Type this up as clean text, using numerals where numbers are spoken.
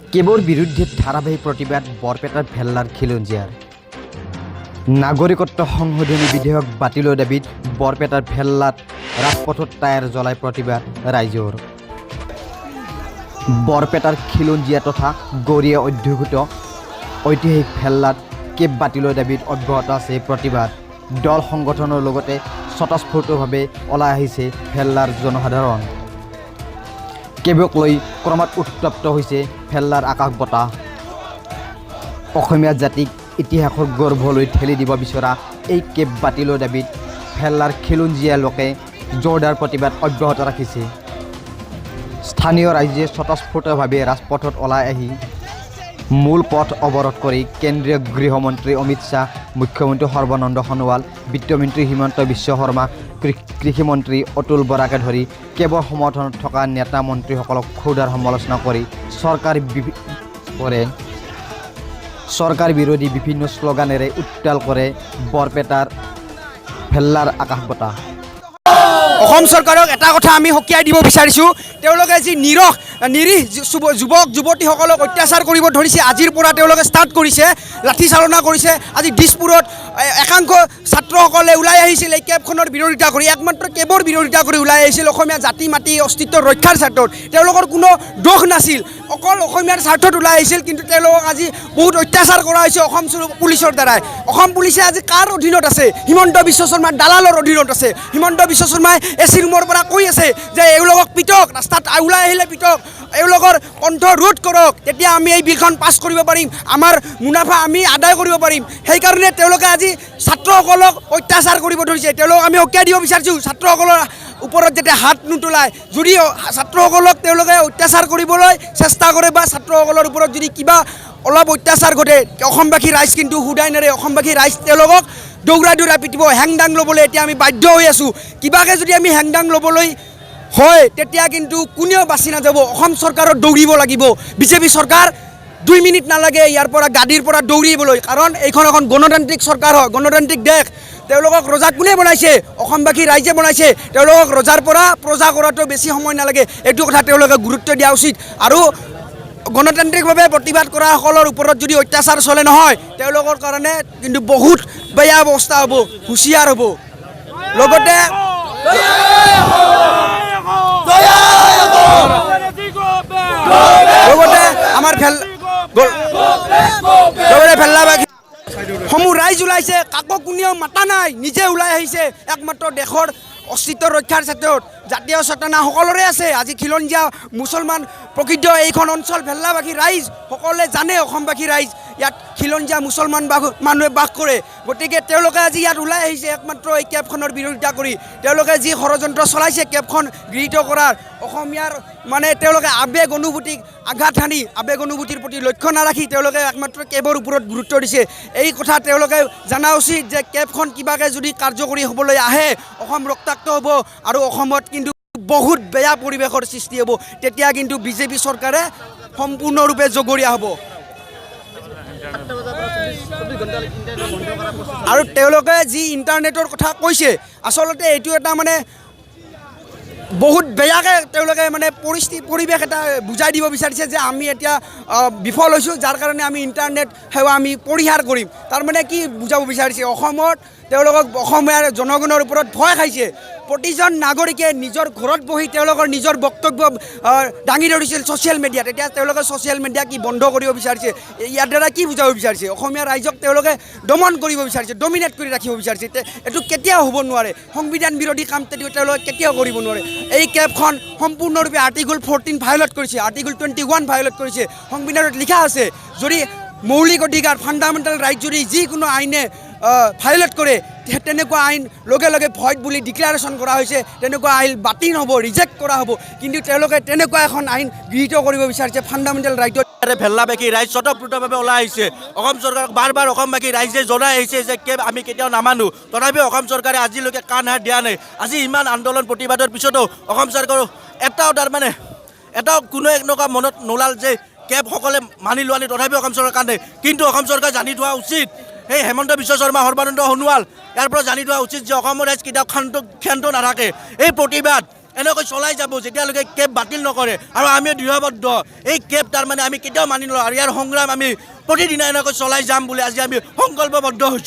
কেবৰ বিৰুদ্ধে ধাৰাবাহিক প্ৰতিবাদ বৰপেটাৰ ভেল্লাৰ খিলঞ্জীয়াৰ নাগৰিকত্ব সংশোধনী বিধেয়ক বাতিলৰ দাবীত বৰপেটাৰ ভেল্লাত ৰাজপথত টায়াৰ জ্বলাই প্ৰতিবাদ ৰাইজৰ বৰপেটাৰ খিলঞ্জীয়া তথা গড়িয়া অধ্যুষিত ঐতিহাসিক ভেল্লাত কেব বাতিলৰ দাবীত অব্যাহত আছে প্ৰতিবাদ দল সংগঠনৰ লগতে স্বতঃস্ফূৰ্তভাৱে ওলাই আহিছে ভেল্লাৰ জনসাধাৰণ কেবক লৈ ক্ৰমাৎ উত্তপ্ত হৈছে ভেল্লাৰ আকাশ বতাহ অসমীয়া জাতিক ইতিহাসৰ গৰ্ভলৈ ঠেলি দিব বিচৰা এই কেব বাতিলৰ দাবীত ভেল্লাৰ খিলঞ্জীয়া লোকে জোৰদাৰ প্ৰতিবাদ অব্যাহত ৰাখিছে স্থানীয় ৰাইজে স্বতঃস্ফূৰ্তভাৱে ৰাজপথত ওলাই আহি মূল পথ অৱৰোধ কৰি কেন্দ্ৰীয় গৃহমন্ত্ৰী অমিত শ্বাহ মুখ্যমন্ত্ৰী সৰ্বানন্দ সোণোৱাল বিত্তমন্ত্ৰী হিমন্ত বিশ্ব শৰ্মা কৃষিমন্ত্ৰী অতুল বৰাকে ধৰি কেবৰ সমৰ্থনত থকা নেতা মন্ত্ৰীসকলক ক্ষুধাৰ সমালোচনা কৰি চৰকাৰ বিৰোধী বিভিন্ন শ্লোগানেৰে উত্তাল কৰে বৰপেটাৰ ভেল্লাৰ আকাশ বতাহ অসম চৰকাৰক এটা কথা আমি সকীয়াই দিব বিচাৰিছোঁ তেওঁলোকে যি নিৰীহ যুৱক যুৱতীসকলক অত্যাচাৰ কৰিব ধৰিছে আজিৰ পৰা তেওঁলোকে ষ্টাৰ্ট কৰিছে লাঠি চালনা কৰিছে আজি দিছপুৰত একাংশ ছাত্ৰসকলে ওলাই আহিছিল এই কেবখনৰ বিৰোধিতা কৰি একমাত্ৰ কেবৰ বিৰোধিতা কৰি ওলাই আহিছিল অসমীয়া জাতি মাটি অস্তিত্ব ৰক্ষাৰ স্বাৰ্থত তেওঁলোকৰ কোনো দোষ নাছিল অকল অসমীয়াৰ স্বাৰ্থত ওলাই আহিছিল কিন্তু তেওঁলোকক আজি বহুত অত্যাচাৰ কৰা হৈছে অসম পুলিচৰ দ্বাৰাই অসম পুলিচে আজি কাৰ অধীনত আছে হিমন্ত বিশ্ব শৰ্মাৰ দালালৰ অধীনত আছে হিমন্ত বিশ্ব শৰ্মাই এচি ৰুমৰ পৰা কৈ আছে যে এওঁলোকক পিটক ৰাস্তাত ওলাই আহিলে পিটক এওঁলোকৰ কণ্ঠ ৰোধ কৰক তেতিয়া আমি এই বিলখন পাছ কৰিব পাৰিম আমাৰ মুনাফা আমি আদায় কৰিব পাৰিম সেইকাৰণে তেওঁলোকে আজি ছাত্ৰসকলক অত্যাচাৰ কৰিব ধৰিছে তেওঁলোকক আমি সকীয়াই দিব বিচাৰিছোঁ ছাত্ৰসকলৰ ওপৰত যেতিয়া হাত নোতোলায় যদি ছাত্ৰসকলক তেওঁলোকে অত্যাচাৰ কৰিবলৈ চেষ্টা কৰে বা ছাত্ৰসকলৰ ওপৰত যদি কিবা অলপ অত্যাচাৰ ঘটে অসমবাসী ৰাইজ কিন্তু সুদাই নেৰে অসমবাসী ৰাইজ তেওঁলোকক দৌৰাই পিটিব হেংদাং ল'বলৈ এতিয়া আমি বাধ্য হৈ আছোঁ কিবাকৈ যদি আমি হেংদাং ল'বলৈ হয় তেতিয়া কিন্তু কোনেও বাচি নাযাব অসম চৰকাৰত দৌৰিব লাগিব বিজেপি চৰকাৰ 2 মিনিট নালাগে ইয়াৰ পৰা গাড়ীৰ পৰা দৌৰিবলৈ কাৰণ এইখন এখন গণতান্ত্ৰিক চৰকাৰ হয় গণতান্ত্ৰিক দেশ তেওঁলোকক ৰজা কোনে বনাইছে অসমবাসী ৰাইজে বনাইছে তেওঁলোকক ৰজাৰ পৰা প্ৰজা কৰাটো বেছি সময় নালাগে এইটো কথা তেওঁলোকে গুৰুত্ব দিয়া উচিত আৰু গণতান্ত্ৰিকভাৱে প্ৰতিবাদ কৰাসকলৰ ওপৰত যদি অত্যাচাৰ চলে নহয় তেওঁলোকৰ কাৰণে কিন্তু বহুত বেয়া অৱস্থা হ'ব হুঁচিয়াৰ হ'ব লগতে আমাৰ ভেল্লাবাসী সমূহ ৰাইজ ওলাইছে কাকো কোনেও মাতা নাই নিজে ওলাই আহিছে একমাত্ৰ দেশৰ অস্তিত্ব ৰক্ষাৰ ক্ষেত্ৰত জাতীয় চেতনা সকলোৰে আছে আজি খিলঞ্জীয়া মুছলমান প্ৰকৃত এইখন অঞ্চল ভেল্লাবাসী ৰাইজ সকলোৱে জানে অসমবাসী ৰাইজ ইয়াত খিলঞ্জীয়া মুছলমান মানুহে বাস কৰে গতিকে তেওঁলোকে আজি ইয়াত ওলাই আহিছে একমাত্ৰ এই কেবখনৰ বিৰোধিতা কৰি তেওঁলোকে যি ষড়যন্ত্ৰ চলাইছে কেবখন গৃহীত কৰাৰ অসমীয়াৰ মানে তেওঁলোকে আৱেগ অনুভূতিক আঘাত সানি আৱেগ অনুভূতিৰ প্ৰতি লক্ষ্য নাৰাখি তেওঁলোকে একমাত্ৰ কেবৰ ওপৰত গুৰুত্ব দিছে এই কথা তেওঁলোকে জনা উচিত যে কেবখন কিবাকৈ যদি কাৰ্যকৰী হ'বলৈ আহে অসম ৰক্তাক্ত হ'ব আৰু অসমত কিন্তু বহুত বেয়া পৰিৱেশৰ সৃষ্টি হ'ব তেতিয়া কিন্তু বিজেপি চৰকাৰে সম্পূৰ্ণৰূপে জগৰীয়া হ'ব আৰু তেওঁলোকে যি ইণ্টাৰনেটৰ কথা কৈছে আচলতে এইটো এটা মানে বহুত বেয়াকৈ তেওঁলোকে মানে পৰিৱেশ এটা বুজাই দিব বিচাৰিছে যে আমি এতিয়া বিফল হৈছোঁ যাৰ কাৰণে আমি ইণ্টাৰনেট সেৱা আমি পৰিহাৰ কৰিম তাৰমানে কি বুজাব বিচাৰিছে অসমত তেওঁলোকক অসমীয়াৰ জনগণৰ ওপৰত ভয় খাইছে প্ৰতিজন নাগৰিকে নিজৰ ঘৰত বহি তেওঁলোকৰ নিজৰ বক্তব্য দাঙি ধৰিছিল ছ'চিয়েল মিডিয়াত এতিয়া তেওঁলোকে ছ'চিয়েল মিডিয়া কি বন্ধ কৰিব বিচাৰিছে ইয়াৰ দ্বাৰা কি বুজাব বিচাৰিছে অসমীয়া ৰাইজক তেওঁলোকে দমন কৰিব বিচাৰিছে ডমিনেট কৰি ৰাখিব বিচাৰিছে এইটো কেতিয়াও হ'ব নোৱাৰে সংবিধান বিৰোধী কাম তেওঁলোকে কেতিয়াও কৰিব নোৱাৰে এই কেবখন সম্পূৰ্ণৰূপে আৰ্টিকল 14 ভায়োলেট কৰিছে আৰ্টিকল 21 ভায়োলেট কৰিছে সংবিধানত লিখা আছে যদি মৌলিক অধিকাৰ ফাণ্ডামেণ্টেল ৰাইট যদি যিকোনো আইনে ভায়োলেট কৰে তেনেকুৱা আইন লগে লগে ভইড বুলি ডিক্লাৰেশ্যন কৰা হৈছে তেনেকুৱা আইন বাতিল হ'ব ৰিজেক্ট কৰা হ'ব কিন্তু তেওঁলোকে তেনেকুৱা এখন আইন গৃহীত কৰিব বিচাৰিছে ফাণ্ডামেণ্টেল ৰাইটত ভেল্লাবাসী ৰাইজ স্বতঃস্ফূৰ্তভাৱে ওলাই আহিছে অসম চৰকাৰক বাৰ অসমবাসী ৰাইজে জনাই আহিছে যে কেব আমি কেতিয়াও নামানো তথাপিও অসম চৰকাৰে আজিলৈকে কাণ হাত দিয়া নাই আজি ইমান আন্দোলন প্ৰতিবাদৰ পিছতো অসম চৰকাৰৰ এটাও কোনো এনেকুৱা মনত নোলাল যে কেবসকলে মানি লোৱা নাই তথাপিও অসম চৰকাৰ কান্দে কিন্তু অসম চৰকাৰ জানি থোৱা উচিত এই হেমন্ত বিশ্ব শৰ্মা সৰ্বানন্দ সোণোৱাল ইয়াৰ পৰা জানি থোৱা উচিত যে অসমৰ ৰাইজ কেতিয়াও ক্ষান্ত নাথাকে এই প্ৰতিবাদ এনেকৈ চলাই যাব যেতিয়ালৈকে কেব বাতিল নকৰে আৰু আমি দৃঢ়বদ্ধ এই কেব তাৰমানে আমি কেতিয়াও মানি নলওঁ আৰু ইয়াৰ সংগ্ৰাম আমি প্ৰতিদিনে এনেকৈ চলাই যাম বুলি আজি আমি সংকল্পবদ্ধ হৈছোঁ